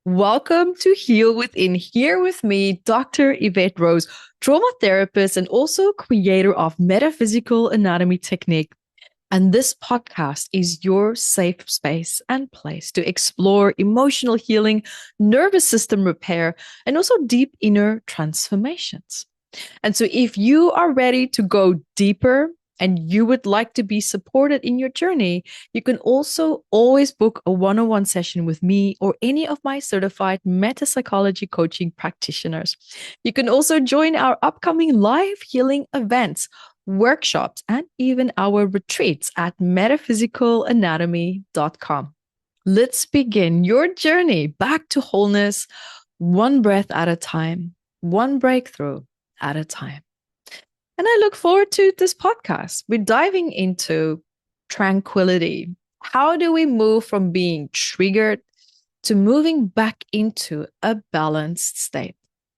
Welcome to Heal Within. Here with me, Dr. Evette Rose, trauma therapist and also creator of Metaphysical anatomy technique. And this podcast is your safe space and place to explore emotional healing, nervous system repair, and also deep inner transformations. And so if you are ready to go deeper and you would like to be supported in your journey, you can also always book a one-on-one session with me or any of my certified metapsychology coaching practitioners. You can also join our upcoming live healing events, workshops, and even our retreats at metaphysicalanatomy.com. Let's begin your journey back to wholeness, one breath at a time, one breakthrough at a time. And I look forward to this podcast. We're diving into tranquility. How do we move from being triggered to moving back into a balanced state?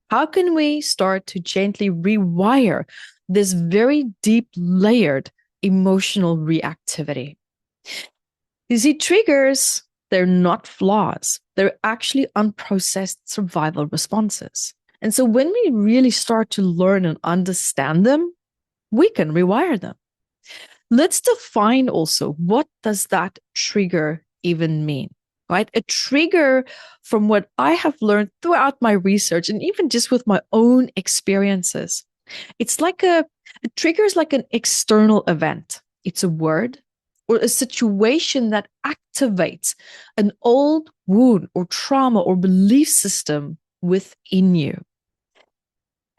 How can we start to gently rewire this very deep layered emotional reactivity? You see, triggers, they're not flaws. They're actually unprocessed survival responses. And so when we really start to learn and understand them, we can rewire them. Let's define also, what does that trigger even mean, right? A trigger, from what I have learned throughout my research and even just with my own experiences, it's like a trigger is like an external event. It's a word or a situation that activates an old wound or trauma or belief system within you.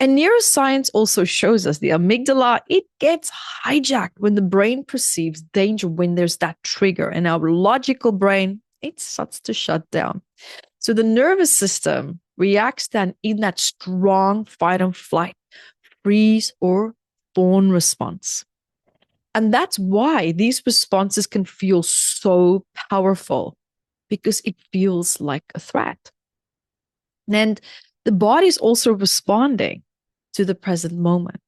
And neuroscience also shows us the amygdala, it gets hijacked when the brain perceives danger, when there's that trigger. And our logical brain, it starts to shut down. So the nervous system reacts then in that strong fight or flight, freeze or fawn response. And that's why these responses can feel so powerful, because it feels like a threat. And the body is also responding to the present moment.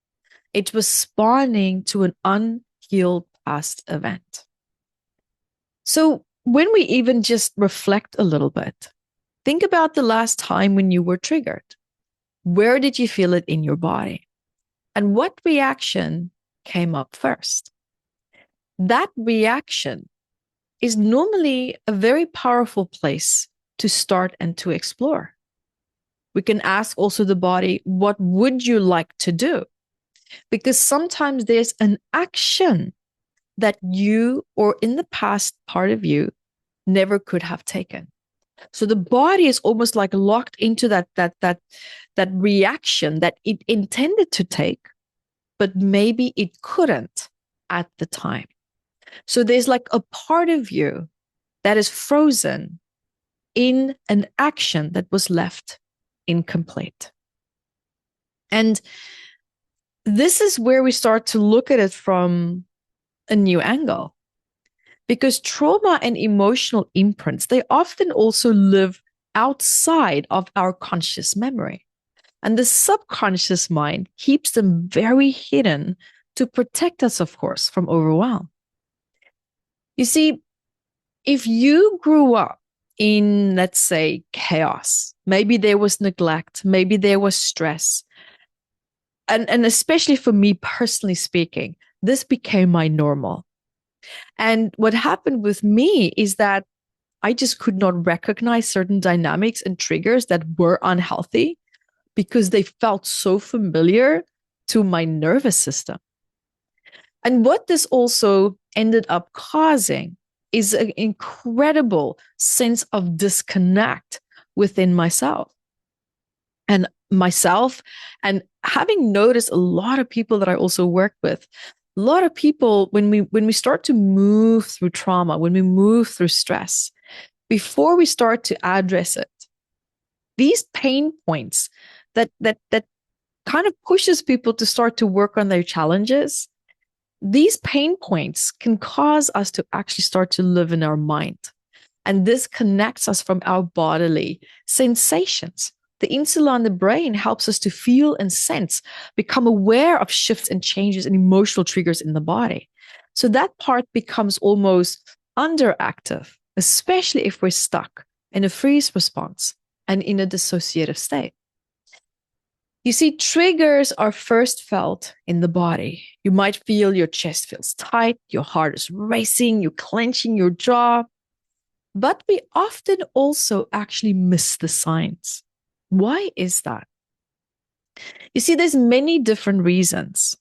It's responding to an unhealed past event. So when we even just reflect a little bit, think about the last time when you were triggered. Where did you feel it in your body? And what reaction came up first? That reaction is normally a very powerful place to start and to explore. We can ask also the body, what would you like to do? Because sometimes there's an action that you, or in the past part of you, never could have taken. So the body is almost like locked into that reaction that it intended to take, but maybe it couldn't at the time. So there's like a part of you that is frozen in an action that was left incomplete. And this is where we start to look at it from a new angle, because trauma and emotional imprints, they often also live outside of our conscious memory. And the subconscious mind keeps them very hidden to protect us, of course, from overwhelm. You see, if you grew up in, let's say, chaos, maybe there was neglect, maybe there was stress. And especially for me, personally speaking, this became my normal. And what happened with me is that I just could not recognize certain dynamics and triggers that were unhealthy because they felt so familiar to my nervous system. And what this also ended up causing is an incredible sense of disconnect within myself. And having noticed a lot of people that I also work with, a lot of people, when we start to move through trauma, when we move through stress, before we start to address it, these pain points that kind of pushes people to start to work on their challenges, these pain points can cause us to actually start to live in our mind. And this connects us from our bodily sensations. The insula in the brain helps us to feel and sense, become aware of shifts and changes and emotional triggers in the body. So that part becomes almost underactive, especially if we're stuck in a freeze response. and in a dissociative state. You see, triggers are first felt in the body. You might feel your chest feels tight, your heart is racing, you're clenching your jaw. But we often also actually miss the signs. Why is that? You see, there's many different reasons.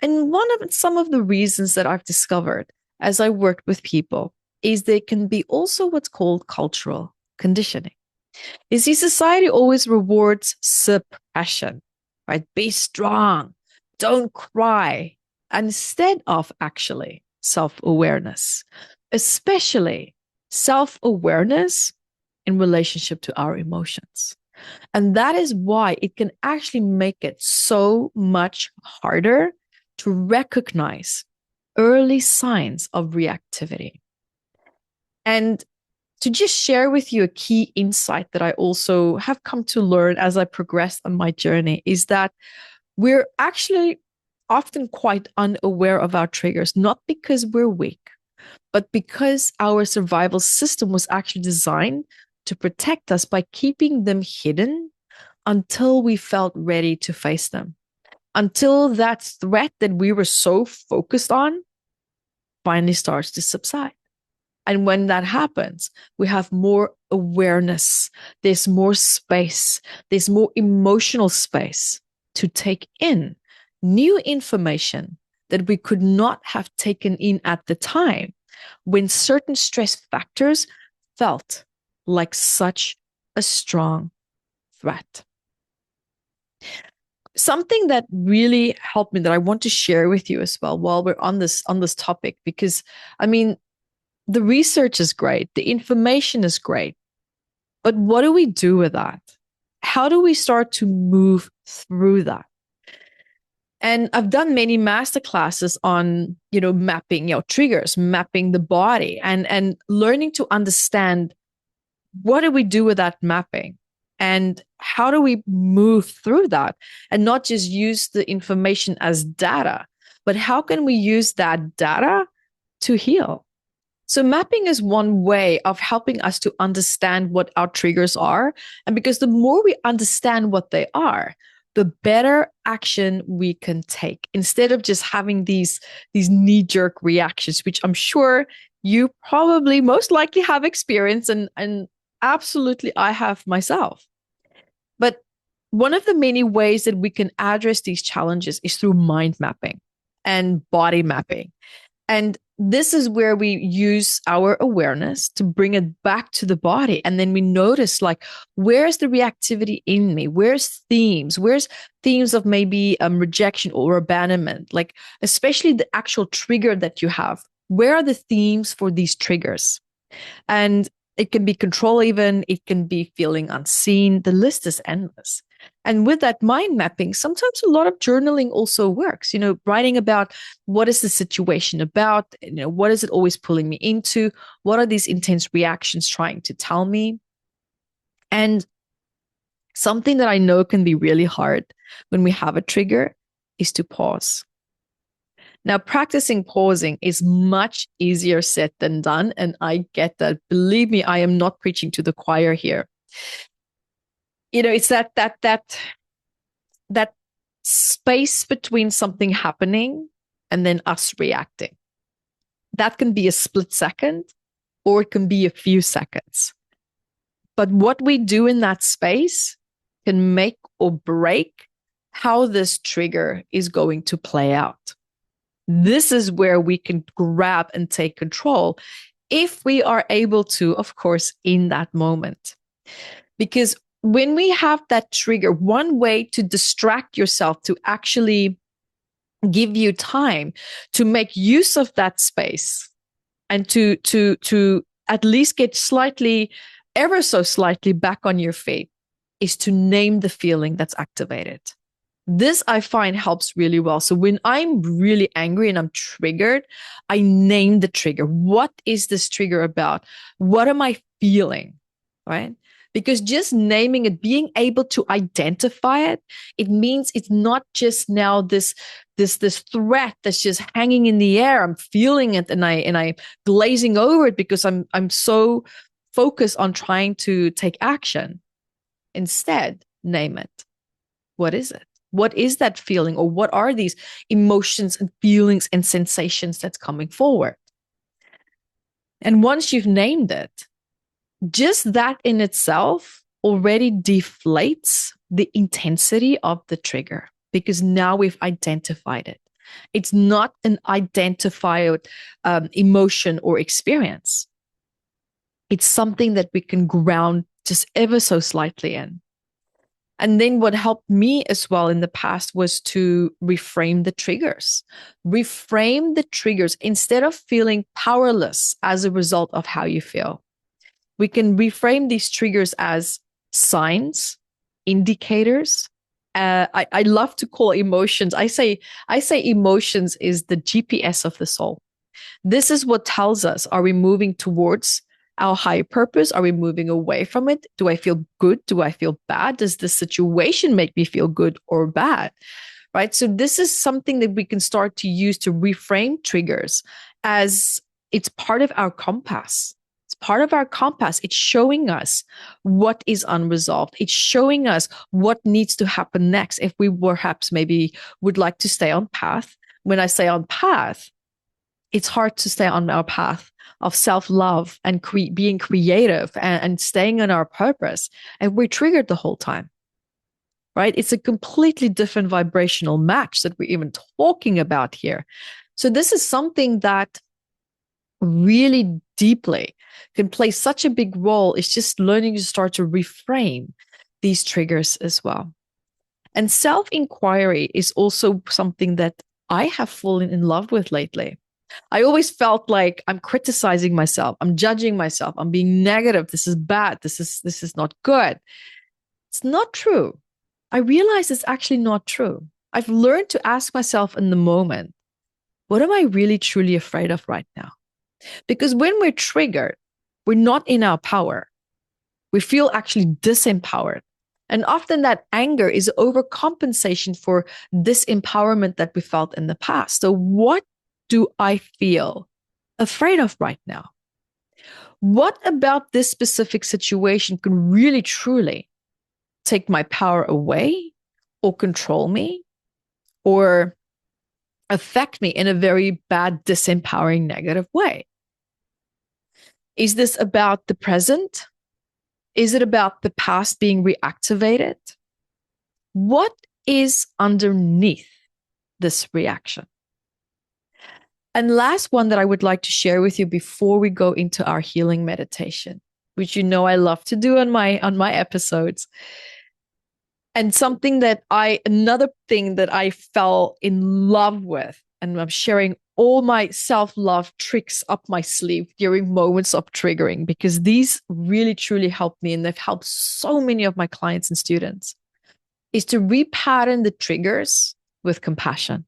And some of the reasons that I've discovered as I worked with people is they can be also what's called cultural conditioning. You see, society always rewards suppression, right? Be strong, don't cry, instead of actually self-awareness, especially self-awareness in relationship to our emotions. And that is why it can actually make it so much harder to recognize early signs of reactivity. And to just share with you a key insight that I also have come to learn as I progressed on my journey is that we're actually often quite unaware of our triggers, not because we're weak, but because our survival system was actually designed to protect us by keeping them hidden until we felt ready to face them, until that threat that we were so focused on finally starts to subside. And when that happens, we have more awareness. There's more space. There's more emotional space to take in new information that we could not have taken in at the time when certain stress factors felt like such a strong threat. Something that really helped me that I want to share with you as well while we're on this topic, because I mean, the research is great, the information is great, but what do we do with that? How do we start to move through that? And I've done many masterclasses on, mapping, triggers, mapping the body, and learning to understand what do we do with that mapping and how do we move through that and not just use the information as data, but how can we use that data to heal? So mapping is one way of helping us to understand what our triggers are. And because the more we understand what they are, the better action we can take instead of just having these knee-jerk reactions, which I'm sure you probably most likely have experienced and absolutely I have myself. But one of the many ways that we can address these challenges is through mind mapping and body mapping. And this is where we use our awareness to bring it back to the body. And then we notice, like, where's the reactivity in me? Where's themes? Where's themes of maybe rejection or abandonment? Like, especially the actual trigger that you have. Where are the themes for these triggers? And it can be control even. It can be feeling unseen. The list is endless. And with that mind mapping, sometimes a lot of journaling also works, writing about what is the situation about, what is it always pulling me into? What are these intense reactions trying to tell me? And something that I know can be really hard when we have a trigger is to pause. Now, practicing pausing is much easier said than done. And I get that. Believe me, I am not preaching to the choir here. It's that space between something happening and then us reacting. That can be a split second or it can be a few seconds. But what we do in that space can make or break how this trigger is going to play out. This is where we can grab and take control if we are able to, of course, in that moment. Because when we have that trigger, one way to distract yourself, to actually give you time to make use of that space and to at least get ever so slightly back on your feet, is to name the feeling that's activated. This I find helps really well. So when I'm really angry and I'm triggered, I name the trigger. What is this trigger about? What am I feeling? Right? Because just naming it, being able to identify it, it means it's not just now this threat that's just hanging in the air. I'm feeling it and I glazing over it because I'm so focused on trying to take action. Instead, name it. What is it? What is that feeling, or what are these emotions and feelings and sensations that's coming forward? And once you've named it, just that in itself already deflates the intensity of the trigger, because now we've identified it. It's not an identified emotion or experience. It's something that we can ground just ever so slightly in. And then what helped me as well in the past was to reframe the triggers. Reframe the triggers instead of feeling powerless as a result of how you feel. We can reframe these triggers as signs, indicators. I love to call emotions. I say emotions is the GPS of the soul. This is what tells us, are we moving towards our higher purpose? Are we moving away from it? Do I feel good? Do I feel bad? Does this situation make me feel good or bad? Right? So this is something that we can start to use to reframe triggers as it's part of our compass. It's part of our compass. It's showing us what is unresolved. It's showing us what needs to happen next if we perhaps maybe would like to stay on path. When I say on path, it's hard to stay on our path of self-love and being creative and staying on our purpose. And we're triggered the whole time, right? It's a completely different vibrational match that we're even talking about here. So this is something that really deeply can play such a big role. It's just learning to start to reframe these triggers as well. And self-inquiry is also something that I have fallen in love with lately. I always felt like I'm criticizing myself. I'm judging myself. I'm being negative. This is bad. This is not good. It's not true. I realize it's actually not true. I've learned to ask myself in the moment, what am I really truly afraid of right now? Because when we're triggered, we're not in our power. We feel actually disempowered. And often that anger is overcompensation for disempowerment that we felt in the past. So what do I feel afraid of right now? What about this specific situation can really truly take my power away or control me or affect me in a very bad, disempowering, negative way? Is this about the present? Is it about the past being reactivated? What is underneath this reaction? And last one that I would like to share with you before we go into our healing meditation, which you know I love to do on my episodes. And another thing that I fell in love with, and I'm sharing all my self-love tricks up my sleeve during moments of triggering, because these really truly helped me and they've helped so many of my clients and students, is to repattern the triggers with compassion.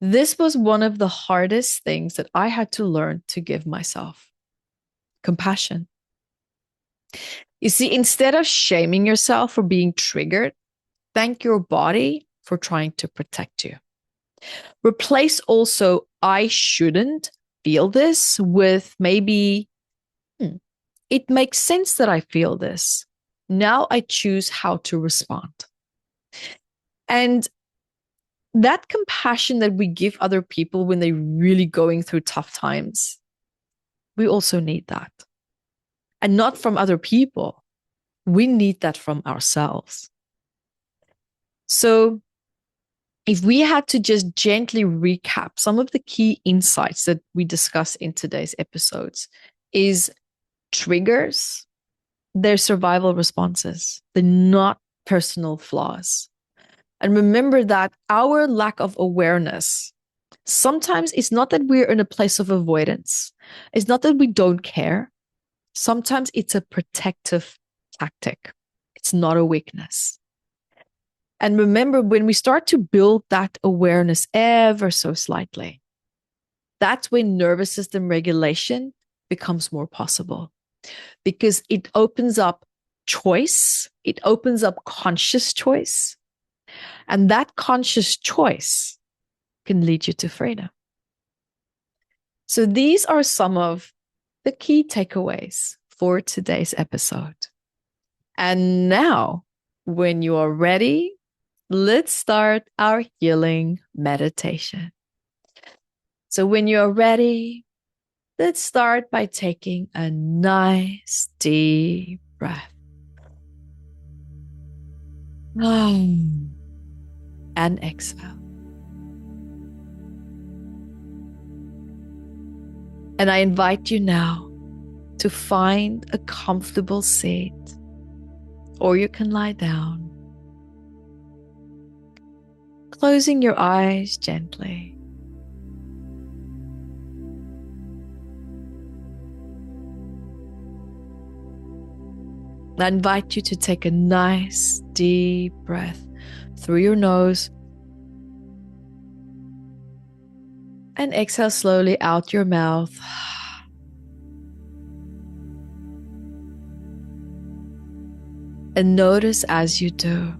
This was one of the hardest things that I had to learn to give myself. Compassion. You see, instead of shaming yourself for being triggered, thank your body for trying to protect you. Replace also, I shouldn't feel this with maybe, it makes sense that I feel this. Now I choose how to respond. And that compassion that we give other people when they're really going through tough times, we also need that. And not from other people. We need that from ourselves. So if we had to just gently recap some of the key insights that we discussed in today's episodes, is triggers, they're survival responses. They're not personal flaws. And remember that our lack of awareness, sometimes it's not that we're in a place of avoidance. It's not that we don't care. Sometimes it's a protective tactic. It's not a weakness. And remember, when we start to build that awareness ever so slightly, that's when nervous system regulation becomes more possible, because it opens up choice. It opens up conscious choice. And that conscious choice can lead you to freedom. So these are some of the key takeaways for today's episode. And now, when you are ready, let's start our healing meditation. So when you are ready, let's start by taking a nice deep breath. And exhale. And I invite you now to find a comfortable seat, or you can lie down, closing your eyes gently. I invite you to take a nice deep breath through your nose and exhale slowly out your mouth. And notice as you do,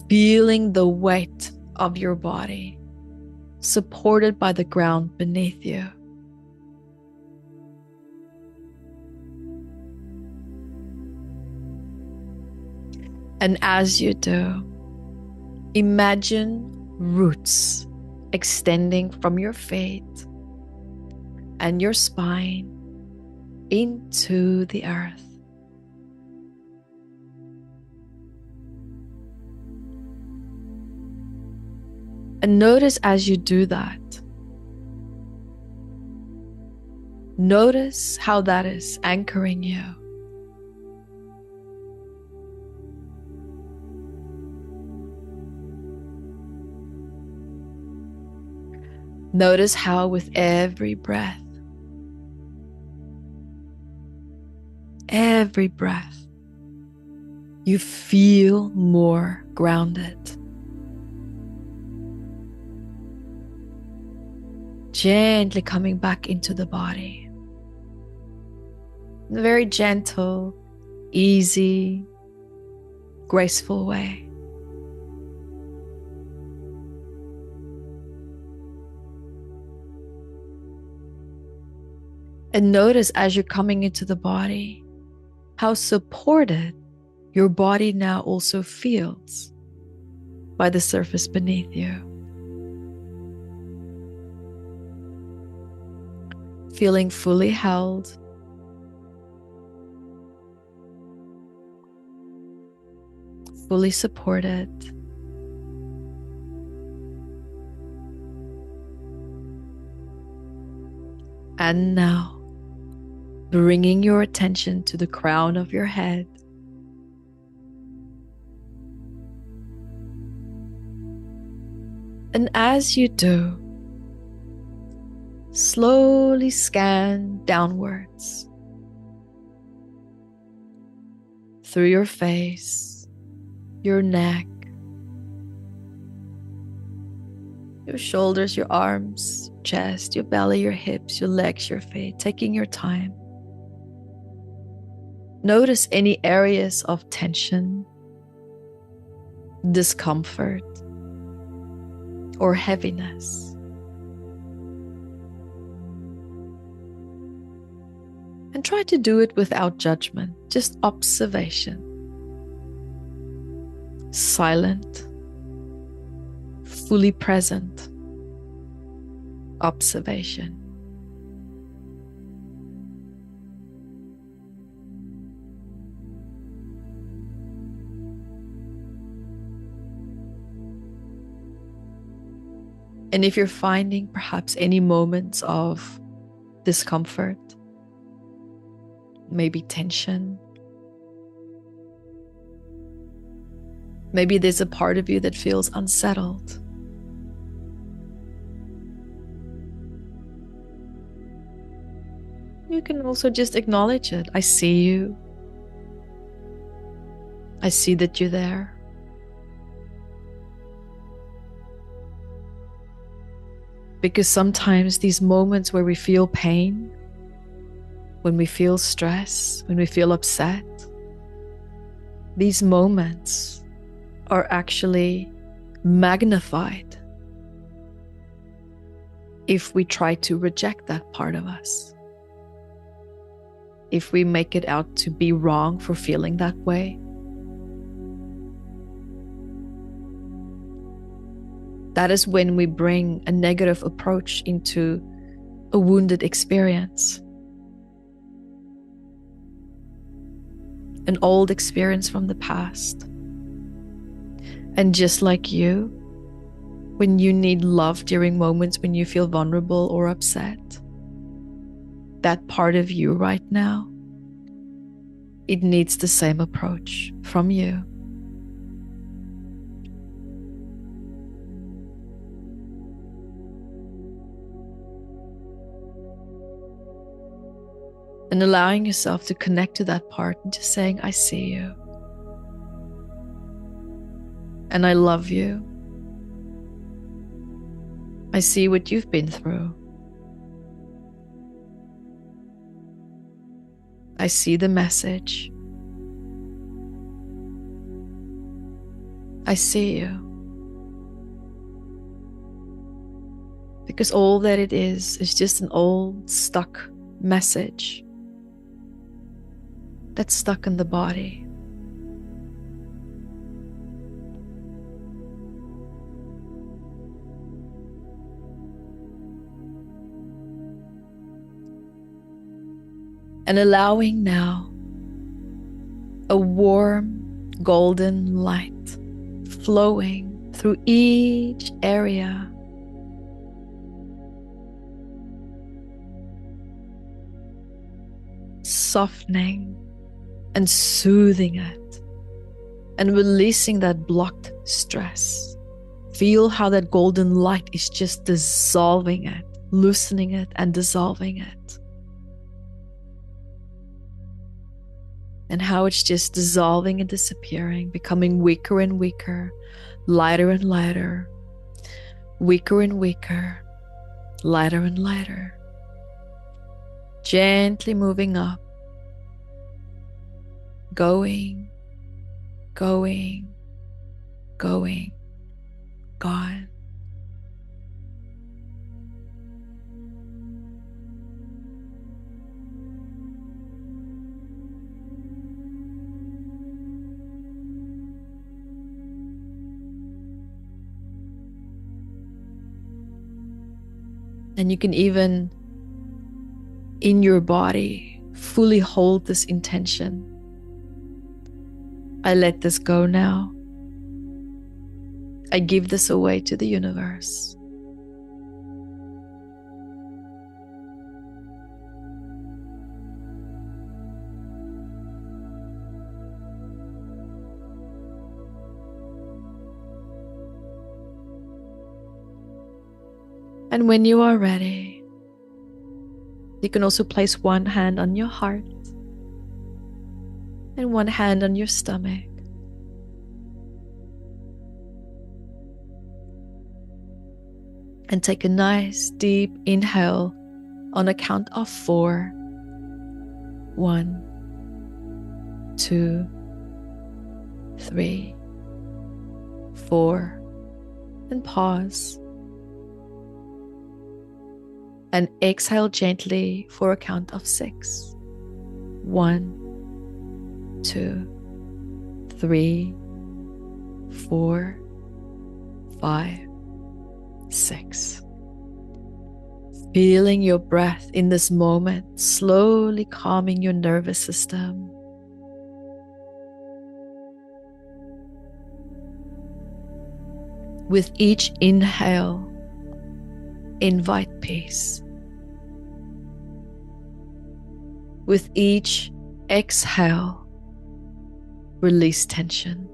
feeling the weight of your body supported by the ground beneath you. And as you do, imagine roots extending from your feet and your spine into the earth. And notice as you do that, notice how that is anchoring you. Notice how with every breath, you feel more grounded. Gently coming back into the body. In a very gentle, easy, graceful way. And notice as you're coming into the body, how supported your body now also feels by the surface beneath you. Feeling fully held, fully supported. And now, bringing your attention to the crown of your head. And as you do, slowly scan downwards through your face, your neck, your shoulders, your arms, chest, your belly, your hips, your legs, your feet, taking your time. Notice any areas of tension, discomfort, or heaviness. And try to do it without judgment, just observation. Silent, fully present observation. And if you're finding perhaps any moments of discomfort, maybe tension, maybe there's a part of you that feels unsettled, you can also just acknowledge it. I see you. I see that you're there. Because sometimes these moments where we feel pain, when we feel stress, when we feel upset, these moments are actually magnified if we try to reject that part of us. if we make it out to be wrong for feeling that way. That is when we bring a negative approach into a wounded experience, an old experience from the past. And just like you, when you need love during moments when you feel vulnerable or upset, that part of you right now, it needs the same approach from you. And allowing yourself to connect to that part and just saying, I see you. And I love you. I see what you've been through. I see the message. I see you. Because all that it is just an old, stuck message that's stuck in the body. And allowing now a warm golden light flowing through each area. Softening and soothing it and releasing that blocked stress. Feel how that golden light is just dissolving it, loosening it and dissolving it. And how it's just dissolving and disappearing, becoming weaker and weaker, lighter and lighter, weaker and weaker, lighter and lighter. Gently moving up, going, going, going, gone. And you can even, in your body, fully hold this intention. I let this go now. I give this away to the universe. And when you are ready, you can also place one hand on your heart and one hand on your stomach. And take a nice deep inhale on a count of 4. 1, 2, 3, 4, and pause. And exhale gently for a count of 6. 1, 2, 3, 4, 5, 6. Feeling your breath in this moment, slowly calming your nervous system. With each inhale, invite peace. With each exhale, release tension.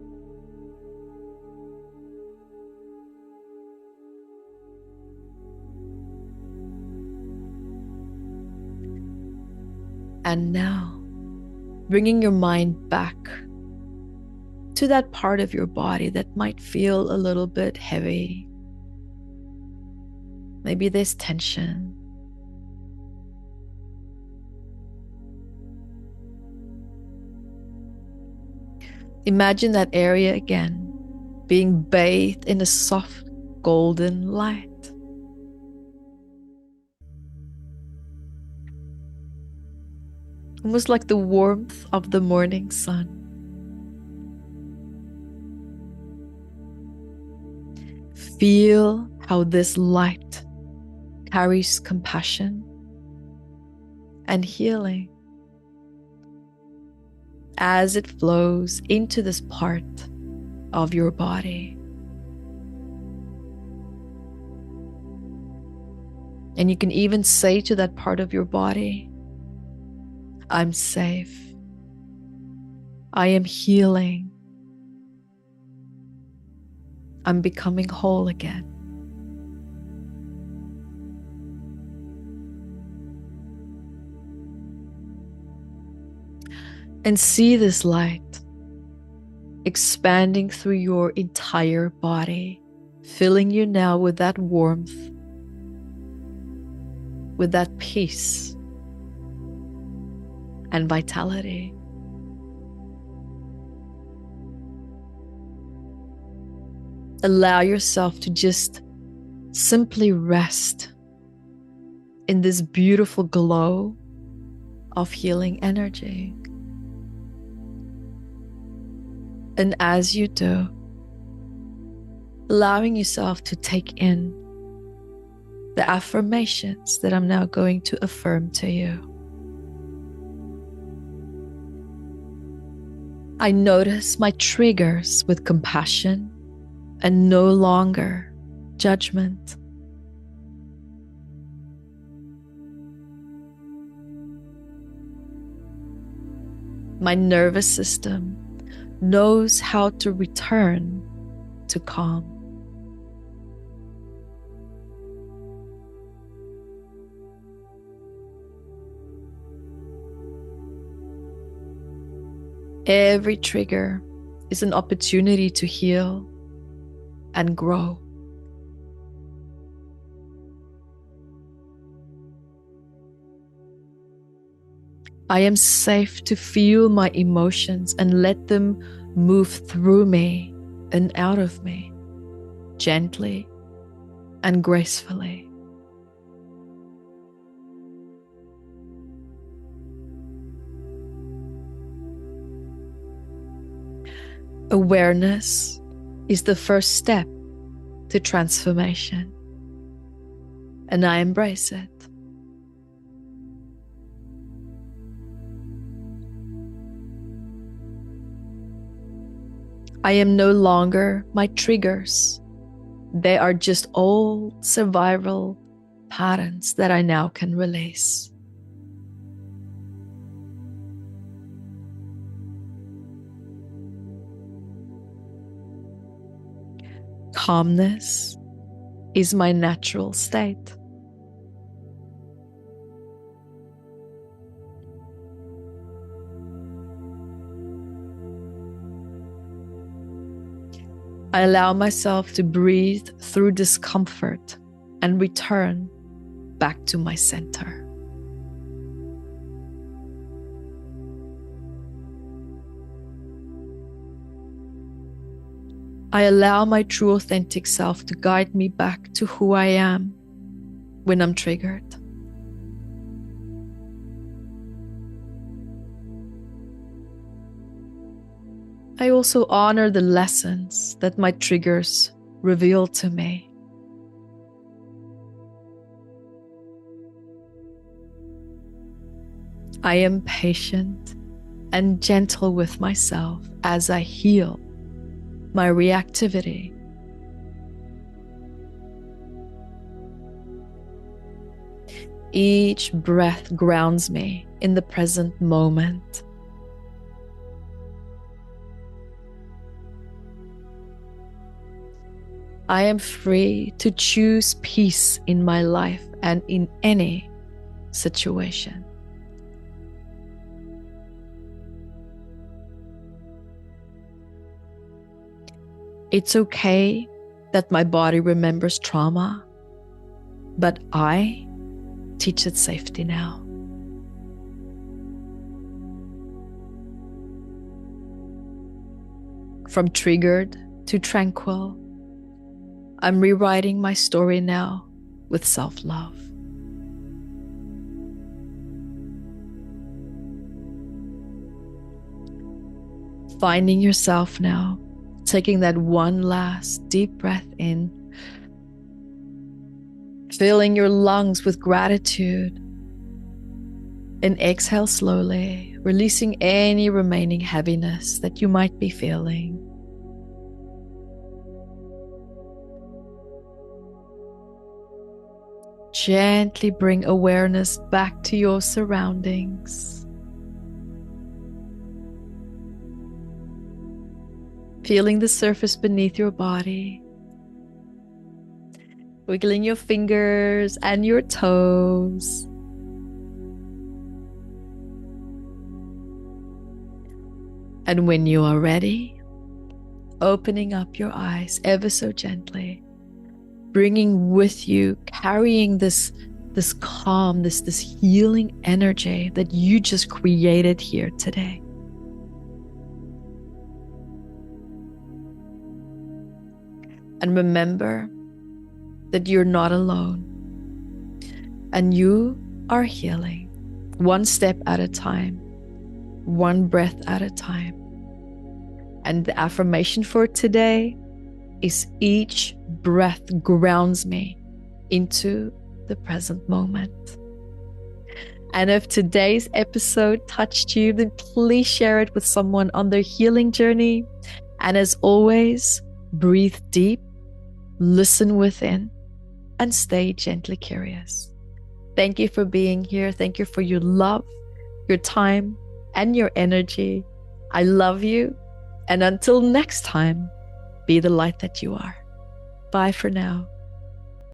And now, bringing your mind back to that part of your body that might feel a little bit heavy. Maybe there's tension. Imagine that area again, being bathed in a soft golden light. almost like the warmth of the morning sun. Feel how this light carries compassion and healing as it flows into this part of your body. And you can even say to that part of your body, I'm safe. I am healing. I'm becoming whole again. And see this light expanding through your entire body, filling you now with that warmth, with that peace and vitality. Allow yourself to just simply rest in this beautiful glow of healing energy. And as you do, allowing yourself to take in the affirmations that I'm now going to affirm to you. I notice my triggers with compassion and no longer judgment. My nervous system knows how to return to calm. Every trigger is an opportunity to heal and grow. I am safe to feel my emotions and let them move through me and out of me, gently and gracefully. Awareness is the first step to transformation, and I embrace it. I am no longer my triggers. They are just old survival patterns that I now can release. Calmness is my natural state. I allow myself to breathe through discomfort and return back to my center. I allow my true authentic self to guide me back to who I am when I'm triggered. I also honor the lessons that my triggers reveal to me. I am patient and gentle with myself as I heal my reactivity. Each breath grounds me in the present moment. I am free to choose peace in my life and in any situation. It's okay that my body remembers trauma, but I teach it safety now. From triggered to tranquil, I'm rewriting my story now with self-love. Finding yourself now, taking that one last deep breath in, filling your lungs with gratitude, and exhale slowly, releasing any remaining heaviness that you might be feeling. Gently bring awareness back to your surroundings. Feeling the surface beneath your body. Wiggling your fingers and your toes. And when you are ready, opening up your eyes ever so gently, bringing with you, carrying this calm, this healing energy that you just created here today. And remember that you're not alone, and you are healing one step at a time, one breath at a time. And the affirmation for today is each breath grounds me into the present moment. And if today's episode touched you, then please share it with someone on their healing journey. And as always, breathe deep, listen within, and stay gently curious. Thank you for being here. Thank you for your love, your time, and your energy. I love you. And until next time, be the light that you are. Bye for now.